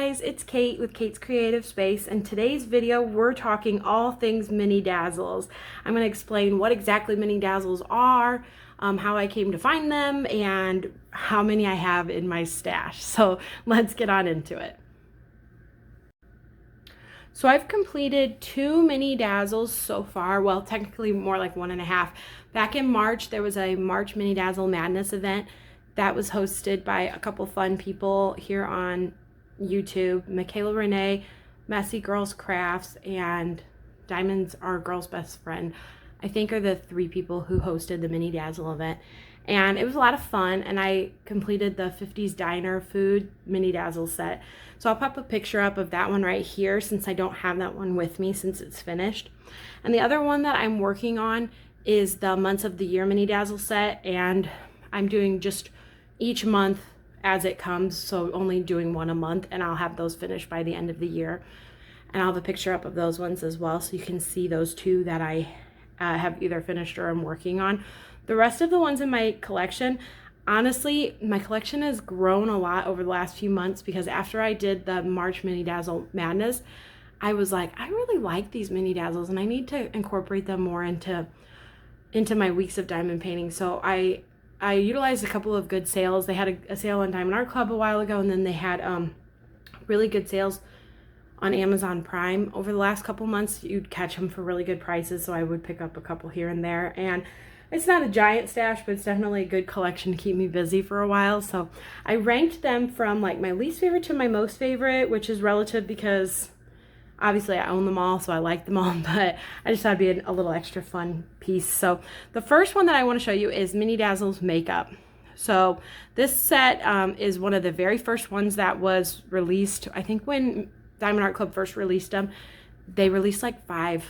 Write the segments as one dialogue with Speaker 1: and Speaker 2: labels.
Speaker 1: guys, it's Kate with Kate's Creative Space, and today's video we're talking all things mini dazzles. I'm going to explain what exactly mini dazzles are, how I came to find them, and how many I have in my stash. So let's get on into it. So I've completed 2 mini dazzles so far. Well, technically more like 1.5. Back in March, there was a March Mini Dazzle Madness event that was hosted by a couple fun people here on YouTube. Michaela Renee, Messy Girls Crafts, and Diamonds Are a Girl's Best Friend, I think, are the 3 people who hosted the Mini Dazzle event. And it was a lot of fun, and I completed the 50s Diner Food Mini Dazzle set. So I'll pop a picture up of that one right here since I don't have that one with me since it's finished. And the other one that I'm working on is the Months of the Year Mini Dazzle set, and I'm doing just each month as it comes, so only doing one a month, and I'll have those finished by the end of the year. And I'll have a picture up of those ones as well, so you can see those 2 that I have either finished or I'm working on. The rest of the ones in my collection, honestly, my collection has grown a lot over the last few months because after I did the March Mini Dazzle Madness, I was like, I really like these mini dazzles and I need to incorporate them more into my weeks of diamond painting. So I utilized a couple of good sales. They had a sale on Diamond Art Club a while ago, and then they had really good sales on Amazon Prime. Over the last couple months, you'd catch them for really good prices, so I would pick up a couple here and there. And it's not a giant stash, but it's definitely a good collection to keep me busy for a while. So I ranked them from like my least favorite to my most favorite, which is relative because obviously I own them all, so I like them all, but I just thought it'd be a little extra fun piece. So the first one that I want to show you is Mini Dazzle's Makeup. So this set is one of the very first ones that was released. I think when Diamond Art Club first released them, they released like 5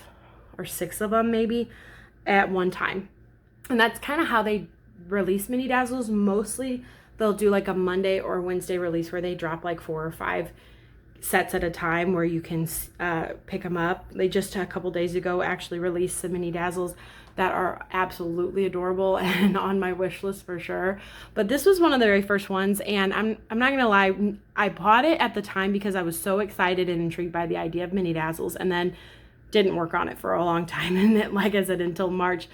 Speaker 1: or 6 of them maybe at one time. And that's kind of how they release Mini Dazzles. Mostly they'll do like a Monday or Wednesday release where they drop like 4 or 5 sets at a time where you can pick them up. They just a couple days ago actually released some Mini Dazzles that are absolutely adorable and on my wish list for sure. But this was one of the very first ones, and I'm not gonna lie, I bought it at the time because I was so excited and intrigued by the idea of Mini Dazzles, and then didn't work on it for a long time. And then, like I said, until March,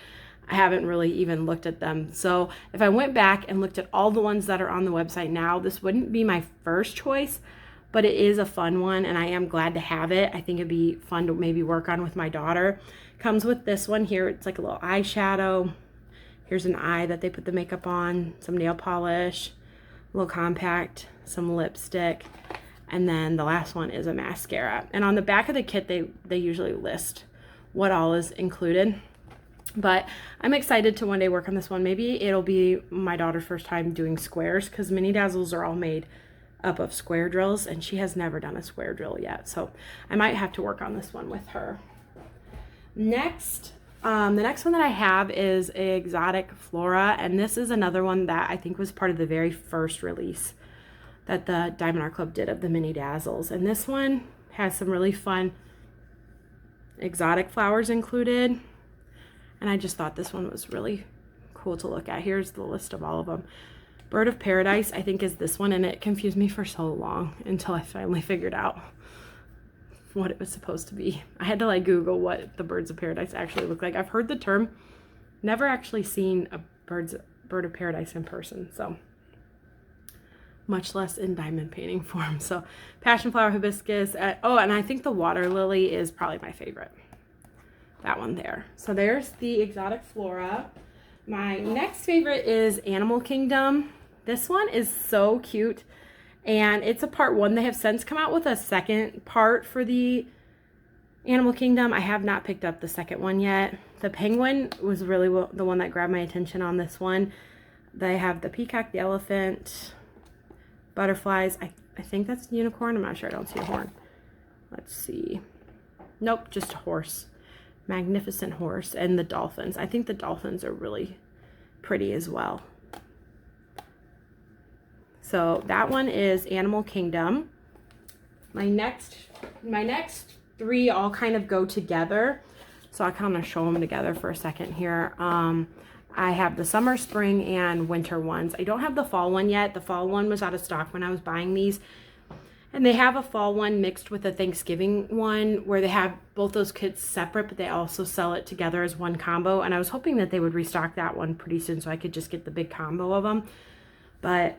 Speaker 1: I haven't really even looked at them. So if I went back and looked at all the ones that are on the website now, this wouldn't be my first choice, but it is a fun one, and I am glad to have it. I think it'd be fun to maybe work on with my daughter. Comes with this one here. It's like a little eyeshadow. Here's an eye that they put the makeup on, some nail polish, a little compact, some lipstick, and then the last one is a mascara. And on the back of the kit, they usually list what all is included. But I'm excited to one day work on this one. Maybe it'll be my daughter's first time doing squares, because Mini Dazzles are all made up of square drills, and she has never done a square drill yet. So I might have to work on this one with her. Next, the next one that I have is Exotic Flora, and this is another one that I think was part of the very first release that the Diamond Art Club did of the Mini Dazzles. And this one has some really fun exotic flowers included, and I just thought this one was really cool to look at. Here's the list of all of them. Bird of Paradise, I think, is this one, and it confused me for so long until I finally figured out what it was supposed to be. I had to like Google what the birds of paradise actually look like. I've heard the term, never actually seen a bird of paradise in person, so much less in diamond painting form. So passion flower, hibiscus, oh, and I think the water lily is probably my favorite. That one there. So there's the Exotic Flora. My next favorite is Animal Kingdom. This one is so cute, and it's a part 1. They have since come out with a second part for the Animal Kingdom. I have not picked up the second one yet. The penguin was really the one that grabbed my attention on this one. They have the peacock, the elephant, butterflies. I think that's unicorn. I'm not sure. I don't see a horn. Let's see. Nope, just a horse. Magnificent horse, and the dolphins. I think the dolphins are really pretty as well. So that one is Animal Kingdom. My next 3 all kind of go together, so I'll kind of show them together for a second here. I have the summer, spring, and winter ones. I don't have the fall one yet. The fall one was out of stock when I was buying these, And they have a fall one mixed with a Thanksgiving one where they have both those kits separate, but they also sell it together as one combo. And I was hoping that they would restock that one pretty soon so I could just get the big combo of them. But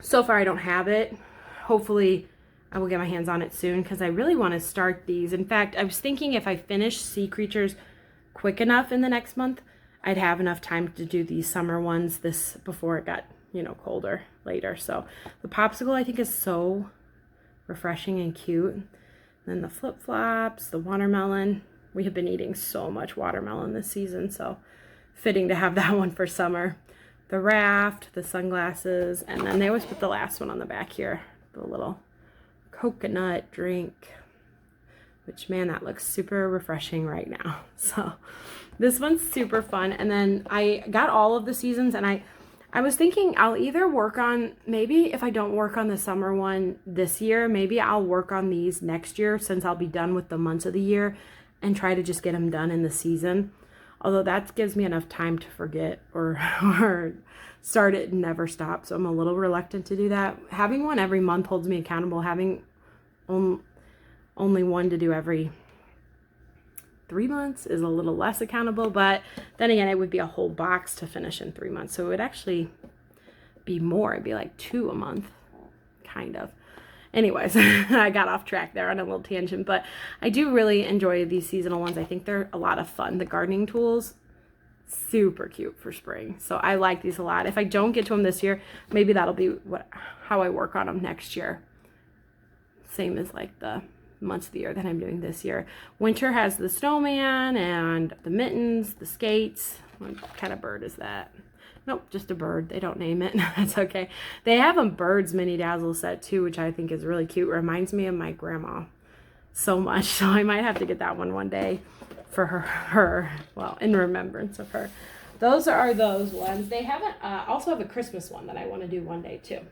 Speaker 1: so far I don't have it. Hopefully I will get my hands on it soon because I really want to start these. In fact, I was thinking if I finish Sea Creatures quick enough in the next month, I'd have enough time to do these summer ones before it got, you know, colder later. So the popsicle I think is so refreshing and cute. Then the flip-flops, the watermelon. We have been eating so much watermelon this season, so fitting to have that one for summer. The raft, the sunglasses, and then they always put the last one on the back here, the little coconut drink, which, man, that looks super refreshing right now. So this one's super fun. And then I got all of the seasons, and I was thinking I'll either work on, maybe if I don't work on the summer one this year, maybe I'll work on these next year since I'll be done with the months of the year and try to just get them done in the season. Although that gives me enough time to forget or start it and never stop. So I'm a little reluctant to do that. Having one every month holds me accountable. Having only one to do every 3 months is a little less accountable, but then again, it would be a whole box to finish in 3 months. So it would actually be more. It'd be like 2 a month, kind of. Anyways, I got off track there on a little tangent, but I do really enjoy these seasonal ones. I think they're a lot of fun. The gardening tools, super cute for spring. So I like these a lot. If I don't get to them this year, maybe that'll be how I work on them next year. Same as like the months of the year that I'm doing this year. Winter has the snowman and the mittens, the skates. What kind of bird is that? Nope, just a bird. They don't name it. That's okay. They have a Birds mini Dazzle set too, which I think is really cute. Reminds me of my grandma so much. So I might have to get that one day for her, well, in remembrance of her. Those are those ones. They haven't, also have a Christmas one that I want to do one day too.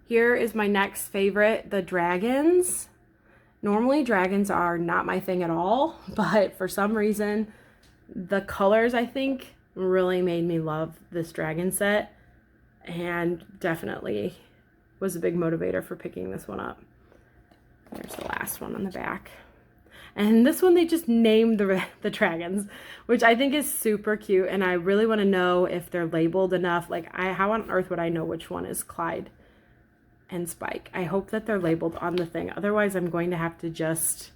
Speaker 1: Here is my next favorite, the dragons. Normally dragons are not my thing at all, but for some reason, the colors, I think, really made me love this dragon set, and definitely was a big motivator for picking this one up. There's the last one on the back. And this one, they just named the dragons, which I think is super cute, and I really want to know if they're labeled enough. Like, how on earth would I know which one is Clyde and Spike? I hope that they're labeled on the thing. Otherwise, I'm going to have to just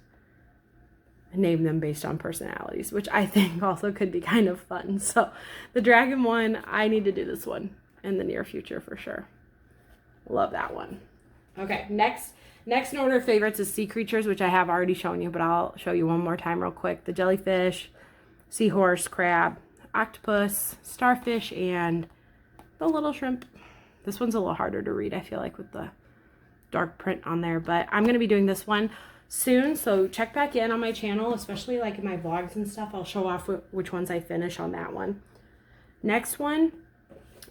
Speaker 1: name them based on personalities, which I think also could be kind of fun. So the dragon one, I need to do this one in the near future for sure. Love that one. Okay, next in order of favorites is Sea Creatures, which I have already shown you, but I'll show you one more time real quick. The jellyfish, seahorse, crab, octopus, starfish, and the little shrimp. This one's a little harder to read, I feel like, with the dark print on there, but I'm going to be doing this one soon, so check back in on my channel, especially like in my vlogs and stuff. I'll show off which ones I finish on that one. Next one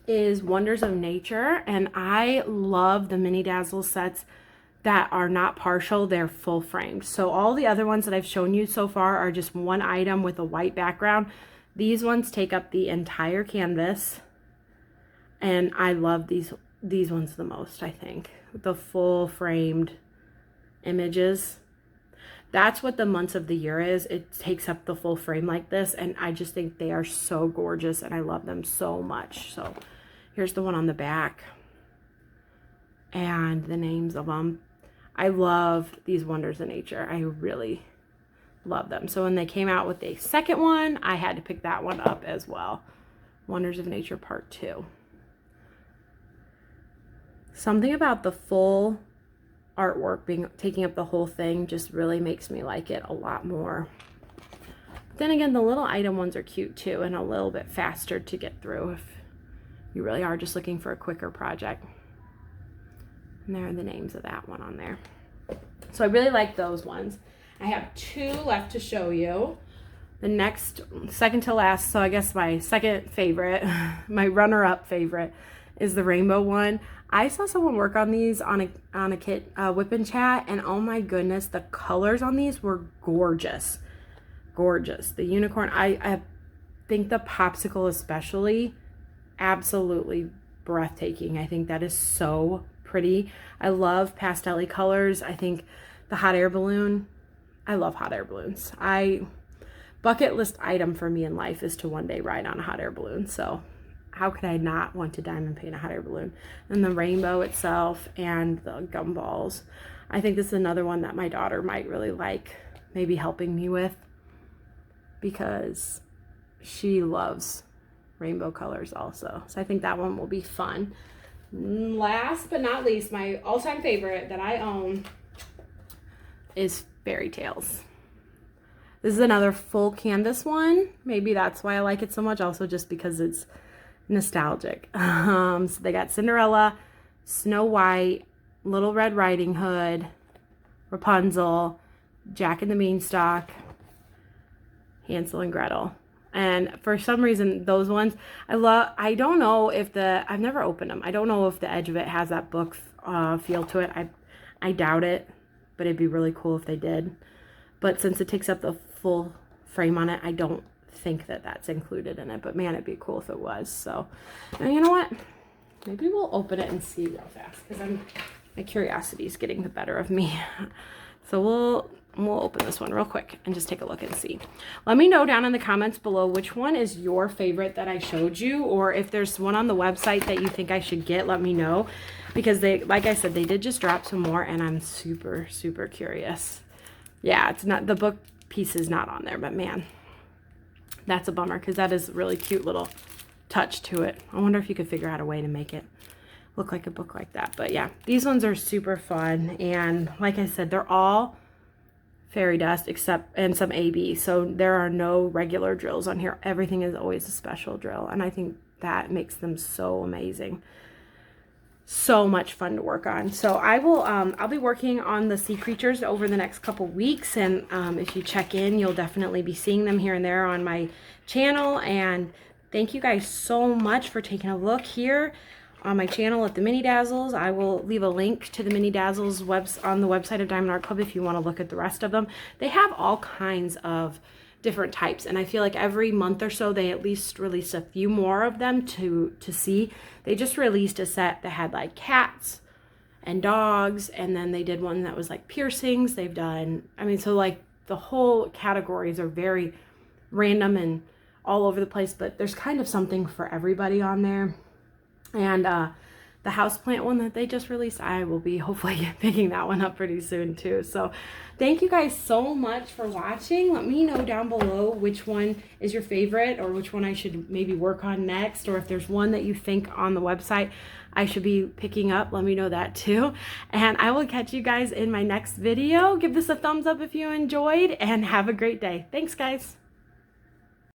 Speaker 1: is Wonders of Nature, and I love the mini Dazzle sets that are not partial, they're full framed. So all the other ones that I've shown you so far are just one item with a white background. These ones take up the entire canvas, and I love these ones the most, I think. The full framed images. That's what the months of the year is. It takes up the full frame like this, and I just think they are so gorgeous, and I love them so much. So here's the one on the back and the names of them. I love these Wonders of Nature. I really love them. So when they came out with the second one, I had to pick that one up as well. Wonders of Nature Part 2. Something about the full artwork taking up the whole thing just really makes me like it a lot more. But then again, the little item ones are cute too, and a little bit faster to get through if you really are just looking for a quicker project. And there are the names of that one on there. So I really like those ones. I have 2 left to show you. The next, second to last, so I guess my second favorite, my runner-up favorite, is the rainbow one. I saw someone work on these on a kit whip and chat, and oh my goodness, the colors on these were gorgeous. Gorgeous. The unicorn, I think the popsicle especially, absolutely breathtaking. I think that is so pretty. I love pastel-y colors. I think the hot air balloon, I love hot air balloons. Bucket list item for me in life is to one day ride on a hot air balloon. So how could I not want to diamond paint a hot air balloon? And the rainbow itself and the gumballs. I think this is another one that my daughter might really like, maybe helping me with, because she loves rainbow colors also. So I think that one will be fun. Last but not least, my all-time favorite that I own is Fairy Tales. This is another full canvas one. Maybe that's why I like it so much, also just because it's nostalgic. So they got Cinderella, Snow White, Little Red Riding Hood, Rapunzel, Jack and the Beanstalk, Hansel and Gretel. And for some reason, those ones, I don't know if I've never opened them. I don't know if the edge of it has that book feel to it. I doubt it, but it'd be really cool if they did. But since it takes up the full frame on it, I don't think that that's included in it. But man, it'd be cool if it was. So, and you know what? Maybe we'll open it and see real fast, because my curiosity is getting the better of me. So we'll open this one real quick and just take a look and see. Let me know down in the comments below which one is your favorite that I showed you, or if there's one on the website that you think I should get, let me know, because they, like I said, they did just drop some more and I'm super, super curious. Yeah, it's not, the book piece is not on there, but man, that's a bummer, because that is a really cute little touch to it. I wonder if you could figure out a way to make it look like a book like that. But yeah, these ones are super fun, and like I said, they're all fairy dust and some AB, so there are no regular drills on here. Everything is always a special drill, and I think that makes them so amazing. So much fun to work on. So I'll be working on the sea creatures over the next couple weeks, and if you check in, you'll definitely be seeing them here and there on my channel. And thank you guys so much for taking a look here on my channel at the Mini Dazzles. I will leave a link to the Mini Dazzles on the website of Diamond Art Club if you want to look at the rest of them. They have all kinds of different types, and I feel like every month or so they at least release a few more of them to see. They just released a set that had like cats and dogs, and then they did one that was like piercings. They've done, I mean, so like the whole categories are very random and all over the place, but there's kind of something for everybody on there. And the houseplant one that they just released, I will be hopefully picking that one up pretty soon too. So thank you guys so much for watching. Let me know down below which one is your favorite, or which one I should maybe work on next, or if there's one that you think on the website I should be picking up, let me know that too. And I will catch you guys in my next video. Give this a thumbs up if you enjoyed, and have a great day. Thanks guys.